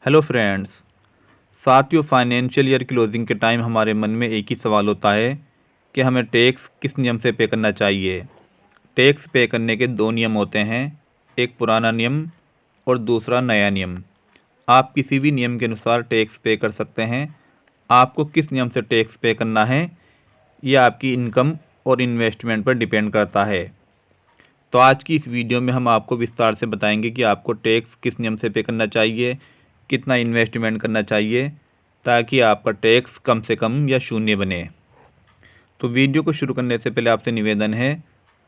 Hello friends. साथियों, financial year closing के time हमारे मन में एक ही सवाल होता है कि हमें टैक्स किस नियम से पे करना चाहिए। टैक्स पे करने के दो नियम होते हैं, एक पुराना नियम और दूसरा नया नियम। आप किसी भी नियम के अनुसार टैक्स पे कर सकते हैं। आपको किस नियम से टैक्स पे करना है यह आपकी इनकम और इन्वेस्टमेंट पर डिपेंड करता है। तो आज की इस वीडियो में हम आपको विस्तार से बताएंगे कि आपको टैक्स किस नियम से पे करना चाहिए, कितना इन्वेस्टमेंट करना चाहिए ताकि आपका टैक्स कम से कम या शून्य बने। तो वीडियो को शुरू करने से पहले आपसे निवेदन है,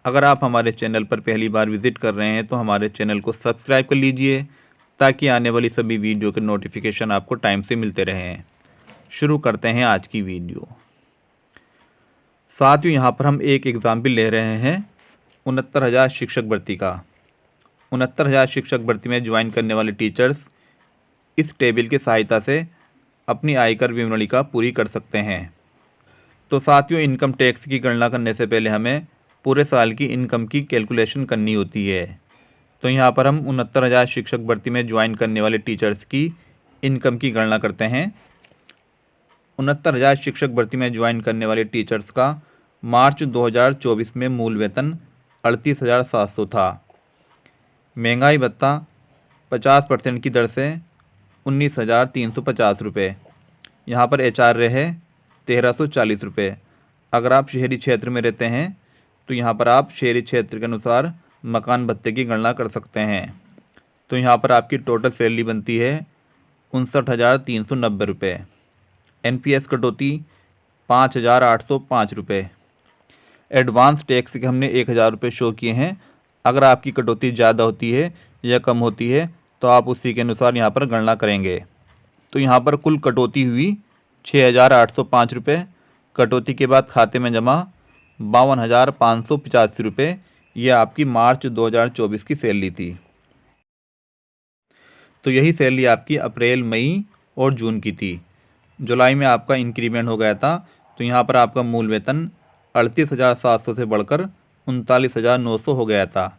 अगर आप हमारे चैनल पर पहली बार विज़िट कर रहे हैं तो हमारे चैनल को सब्सक्राइब कर लीजिए ताकि आने वाली सभी वीडियो के नोटिफिकेशन आपको टाइम से मिलते रहें। शुरू करते हैं आज की वीडियो। साथियों, यहाँ पर हम एक एग्ज़ाम्पल ले रहे हैं 69,000 शिक्षक भर्ती का। 69,000 शिक्षक भर्ती में ज्वाइन करने वाले टीचर्स इस टेबल की सहायता से अपनी आयकर विवरणिका पूरी कर सकते हैं। तो साथियों, इनकम टैक्स की गणना करने से पहले हमें पूरे साल की इनकम की कैलकुलेशन करनी होती है। तो यहाँ पर हम 69,000 शिक्षक भर्ती में ज्वाइन करने वाले टीचर्स की इनकम की गणना करते हैं। 69,000 शिक्षक भर्ती में ज्वाइन करने वाले टीचर्स का मार्च 2024 में मूल वेतन 38,700 था। महंगाई भत्ता 50% की दर से 19,350 रुपये। यहाँ पर एचआरए है 1,340 रुपये। अगर आप शहरी क्षेत्र में रहते हैं तो यहाँ पर आप शहरी क्षेत्र के अनुसार मकान भत्ते की गणना कर सकते हैं। तो यहाँ पर आपकी टोटल सैलरी बनती है 59,390 रुपये। एनपीएस कटौती 5,805 रुपये। एडवांस टैक्स के हमने 1,000 रुपये शो किए हैं। अगर आपकी कटौती ज़्यादा होती है या कम होती है तो आप उसी के अनुसार यहाँ पर गणना करेंगे। तो यहाँ पर कुल कटौती हुई 6,805 रुपये। कटौती के बाद खाते में जमा 52,585 रुपये। यह आपकी मार्च 2024 की सैलरी थी। तो यही सैलरी आपकी अप्रैल, मई और जून की थी। जुलाई में आपका इंक्रीमेंट हो गया था तो यहाँ पर आपका मूल वेतन 38,700 से बढ़कर 39,900 हो गया था।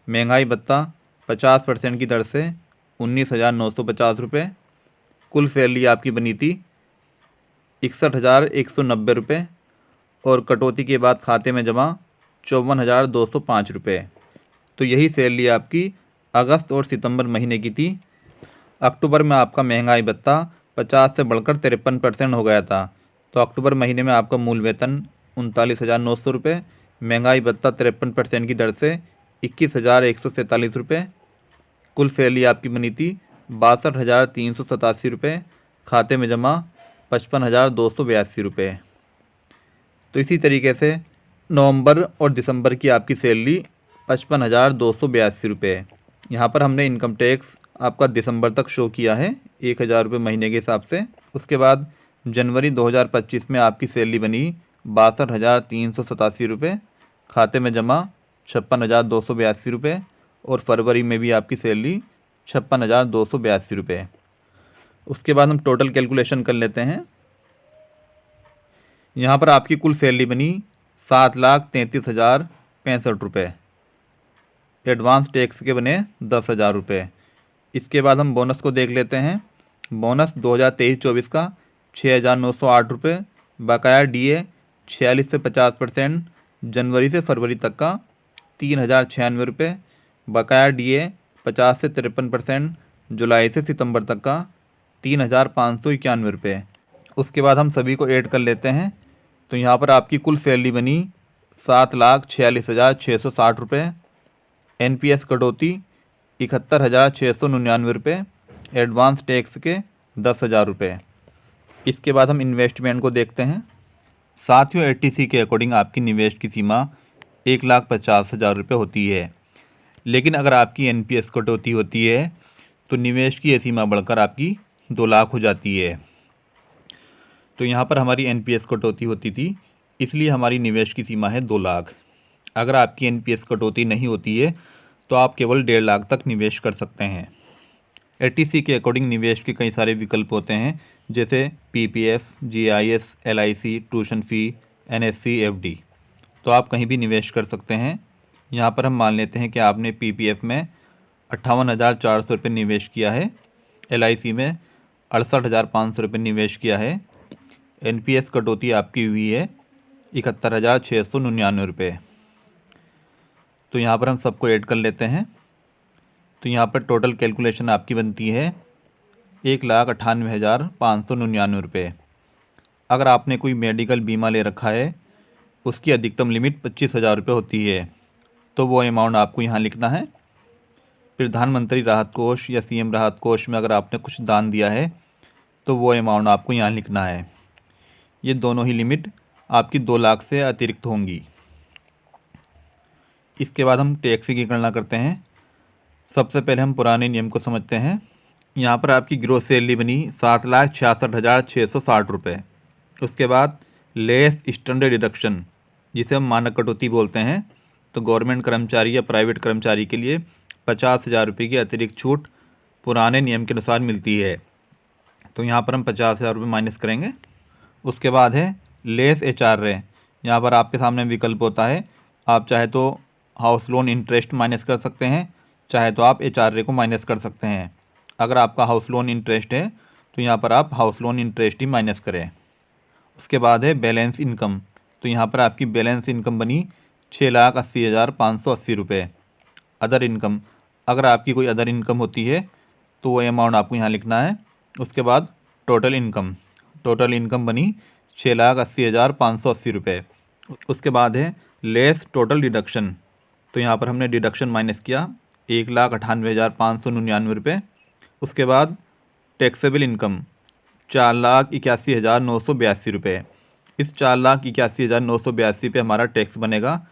महंगाई भत्ता 50% की दर से 19,950 रुपये। कुल सैलरी आपकी बनी थी 61,190 रुपये और कटौती के बाद खाते में जमा 54,205 रुपये। तो यही सैलरी आपकी अगस्त और सितंबर महीने की थी। अक्टूबर में आपका महंगाई भत्ता 50 से बढ़कर 53% हो गया था। तो अक्टूबर महीने में आपका मूल वेतन 39,900 रुपये, महंगाई भत्ता 53% की दर से 21,147 रुपये। कुल सैलरी आपकी बनी थी 62,387 रुपये। खाते में जमा 55,282 रुपये। तो इसी तरीके से नवंबर और दिसंबर की आपकी सैलरी 55,282 रुपये। यहाँ पर हमने इनकम टैक्स आपका दिसंबर तक शो किया है 1,000 रुपये महीने के हिसाब से। उसके बाद जनवरी 2025 में आपकी सैलरी बनी 62,387 रुपये। खाते में जमा 56,282 रुपये और फरवरी में भी आपकी सैलरी 56,282 रुपये। उसके बाद हम टोटल कैलकुलेशन कर लेते हैं। यहाँ पर आपकी कुल सैलरी बनी 7,33,065 रुपये। एडवांस टैक्स के बने 10,000 रुपये। इसके बाद हम बोनस को देख लेते हैं। बोनस 2023-24 का 6,908 रुपये। बकाया डीए 46 से 50% जनवरी से फरवरी तक का 3,096 रुपये। बकाया डीए 50 से 53% जुलाई से सितंबर तक का 3,591 रुपये। उसके बाद हम सभी को ऐड कर लेते हैं। तो यहाँ पर आपकी कुल सैलरी बनी 7,46,660 रुपये। एनपीएस कटौती 71,699 रुपये। एडवांस टैक्स के 10,000 रुपये। इसके बाद हम इन्वेस्टमेंट को देखते हैं। साथियों, एटीसी के अकॉर्डिंग आपकी निवेश की सीमा 1,50,000 रुपये होती है। लेकिन अगर आपकी एनपीएस कटौती होती है तो निवेश की यह सीमा बढ़कर आपकी 2 लाख हो जाती है। तो यहाँ पर हमारी एनपीएस कटौती होती थी, इसलिए हमारी निवेश की सीमा है 2 लाख। अगर आपकी एनपीएस कटौती नहीं होती है तो आप केवल 1.5 लाख तक निवेश कर सकते हैं। एटीसी के अकॉर्डिंग निवेश के कई सारे विकल्प होते हैं, जैसे PPF, GIS, LIC, tuition fee, NSC, FD. तो आप कहीं भी निवेश कर सकते हैं। यहाँ पर हम मान लेते हैं कि आपने पीपीएफ में 58,400 रुपये निवेश किया है LIC में 68,500 निवेश किया है। NPS कटौती आपकी हुई है 71,699 रुपये। तो यहाँ पर हम सबको ऐड कर लेते हैं। तो यहाँ पर टोटल कैलकुलेशन आपकी बनती है 1,98,599 रुपये। अगर आपने कोई मेडिकल बीमा ले रखा है उसकी अधिकतम लिमिट 25,000 रुपये होती है, तो वो अमाउंट आपको यहाँ लिखना है। प्रधानमंत्री राहत कोष या CM राहत कोष में अगर आपने कुछ दान दिया है तो वो अमाउंट आपको यहाँ लिखना है। ये दोनों ही लिमिट आपकी 2 लाख से अतिरिक्त होंगी। इसके बाद हम टैक्स की गणना करते हैं। सबसे पहले हम पुराने नियम को समझते हैं। यहाँ पर आपकी ग्रोस सैलरी बनी 7,66,660 रुपये। उसके बाद लेस स्टैंडर्ड डिडक्शन, जिसे हम मानक कटौती बोलते हैं, तो गवर्नमेंट कर्मचारी या प्राइवेट कर्मचारी के लिए 50,000 रुपये की अतिरिक्त छूट पुराने नियम के अनुसार मिलती है। तो यहाँ पर हम 50,000 रुपये माइनस करेंगे। उसके बाद है लेस HRA। यहाँ पर आपके सामने विकल्प होता है, आप चाहे तो हाउस लोन इंटरेस्ट माइनस कर सकते हैं, चाहे तो आप HRA को माइनस कर सकते हैं। अगर आपका हाउस लोन इंटरेस्ट है तो यहाँ पर आप हाउस लोन इंटरेस्ट ही माइनस करें। उसके बाद है बैलेंस इनकम। तो यहाँ पर आपकी बैलेंस इनकम बनी 6,80,580 रुपये। अदर इनकम, अगर आपकी कोई अदर इनकम होती है तो वो अमाउंट आपको यहाँ लिखना है। उसके बाद टोटल इनकम बनी 6,80,580 रुपये। उसके बाद है लेस टोटल डिडक्शन। तो यहाँ पर हमने डिडक्शन माइनस किया 1,98,599 रुपये। उसके बाद टैक्सेबल इनकम 4,81,982 रुपये। इस 4,81,982 पे हमारा टैक्स बनेगा।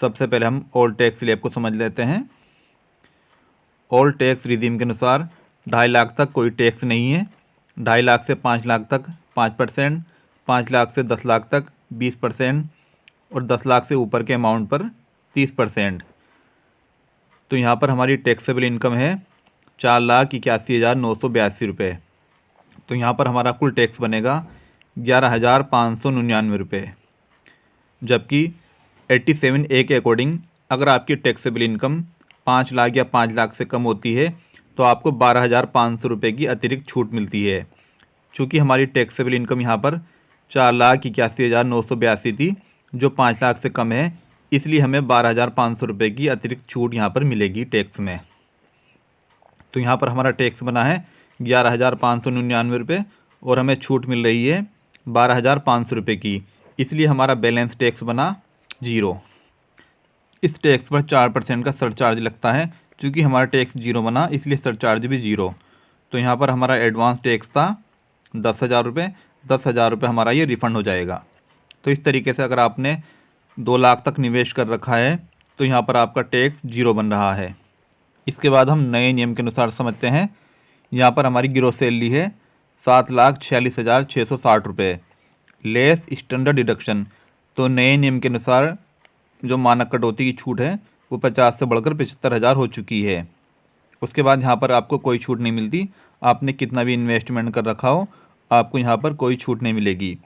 सबसे पहले हम ओल्ड टैक्स स्लैब को समझ लेते हैं। ओल्ड टैक्स रिजीम के अनुसार 2.5 लाख तक कोई टैक्स नहीं है, 2.5 लाख से 5 लाख तक 5%, 5 लाख से 10 लाख तक 20% और 10 लाख से ऊपर के अमाउंट पर 30%। तो यहाँ पर हमारी टैक्सेबल इनकम है 4,81,982 रुपये। तो यहाँ पर हमारा कुल टैक्स बनेगा 11,599 रुपये। जबकि 87A के अकॉर्डिंग अगर आपकी टैक्सेबल इनकम 5 लाख या 5 लाख से कम होती है तो आपको 12,500 रुपये की अतिरिक्त छूट मिलती है। चूँकि हमारी टैक्सेबल इनकम यहाँ पर 4,81,982 थी, जो 5 लाख से कम है, इसलिए हमें 12,500 रुपये की अतिरिक्त छूट यहाँ पर मिलेगी टैक्स में। तो यहाँ पर हमारा टैक्स बना है 11,599 रुपये और हमें छूट मिल रही है 12,500 रुपये की, इसलिए हमारा बैलेंस टैक्स बना 0। इस टैक्स पर 4% का सरचार्ज लगता है। चूँकि हमारा टैक्स 0 बना इसलिए सरचार्ज भी 0। तो यहाँ पर हमारा एडवांस टैक्स था 10,000 रुपये। 10,000 रुपये हमारा ये रिफ़ंड हो जाएगा। तो इस तरीके से अगर आपने 2 लाख तक निवेश कर रखा है तो यहाँ पर आपका टैक्स 0 बन रहा है। इसके बाद हम नए नियम के अनुसार समझते हैं। यहाँ पर हमारी ग्रोस सैलरी है 7,46,660 रुपये, लेस स्टैंडर्ड डिडक्शन। तो नए नियम के अनुसार जो मानक कटौती की छूट है वो 50 से बढ़कर 75,000 हो चुकी है। उसके बाद यहाँ पर आपको कोई छूट नहीं मिलती। आपने कितना भी इन्वेस्टमेंट कर रखा हो आपको यहाँ पर कोई छूट नहीं मिलेगी।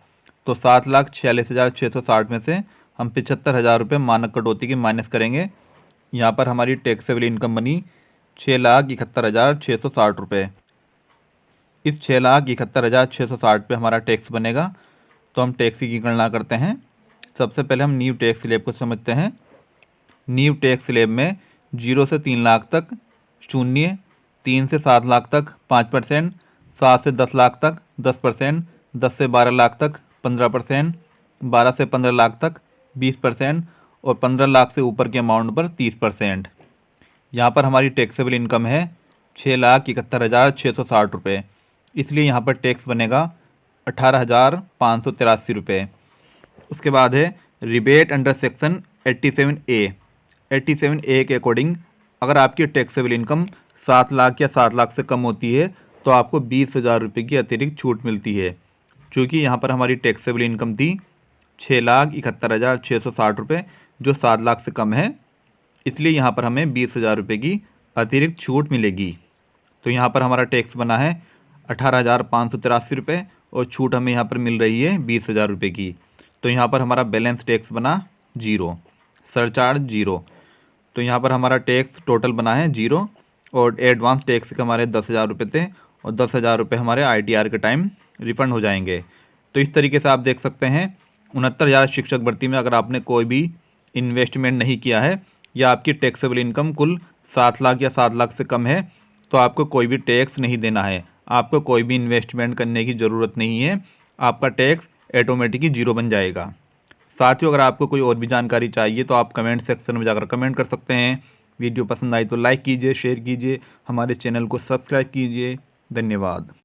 तो 7,46,660 में से हम 75,000 रुपये मानक कटौती की माइनस करेंगे। यहाँ पर हमारी टैक्सेबल इनकम बनी 6,71,660 रुपये। इस 6,71,660 पे हमारा टैक्स बनेगा। तो हम टैक्स की गणना करते हैं। सबसे पहले हम न्यू टैक्स स्लैब को समझते हैं। न्यू टैक्स स्लैब में 0 से 3 लाख तक 0, 3 से 7 लाख तक 5%, 7 से 10 लाख तक 10%, 10 से 12 लाख तक 15%, 12 से 15 लाख तक 20% और 15 लाख से ऊपर के अमाउंट पर 30%। यहाँ पर हमारी टैक्सेबल इनकम है 6,71,660 रुपये, इसलिए यहाँ पर टैक्स बनेगा 18,583 रुपये। उसके बाद है rebate under section 87A। 87A के अकॉर्डिंग अगर आपकी टैक्सेबल इनकम 7 लाख या 7 लाख से कम होती है तो आपको 20,000 रुपये की अतिरिक्त छूट मिलती है। क्योंकि यहाँ पर हमारी टैक्सेबल इनकम थी 6,71,660 रुपये, जो 7 लाख से कम है, इसलिए यहाँ पर हमें 20,000 रुपये की अतिरिक्त छूट मिलेगी। तो यहाँ पर हमारा टैक्स बना है 18,583 रुपये और छूट हमें यहाँ पर मिल रही है 20,000 रुपये की। तो यहाँ पर हमारा बैलेंस टैक्स बना 0, सरचार्ज 0। तो यहाँ पर हमारा टैक्स टोटल बना है 0 और एडवांस टैक्स के हमारे 10,000 रुपये थे और 10,000 रुपये हमारे ITR के टाइम रिफ़ंड हो जाएंगे। तो इस तरीके से आप देख सकते हैं 69,000 शिक्षक भर्ती में अगर आपने कोई भी इन्वेस्टमेंट नहीं किया है या आपकी टैक्सेबल इनकम कुल 7 लाख या 7 लाख से कम है तो आपको कोई भी टैक्स नहीं देना है। आपको कोई भी इन्वेस्टमेंट करने की ज़रूरत नहीं है, आपका टैक्स ऑटोमेटिकली जीरो बन जाएगा। साथियों, अगर आपको कोई और भी जानकारी चाहिए तो आप कमेंट सेक्शन में जाकर कमेंट कर सकते हैं। वीडियो पसंद आई तो लाइक कीजिए, शेयर कीजिए, हमारे चैनल को सब्सक्राइब कीजिए। धन्यवाद।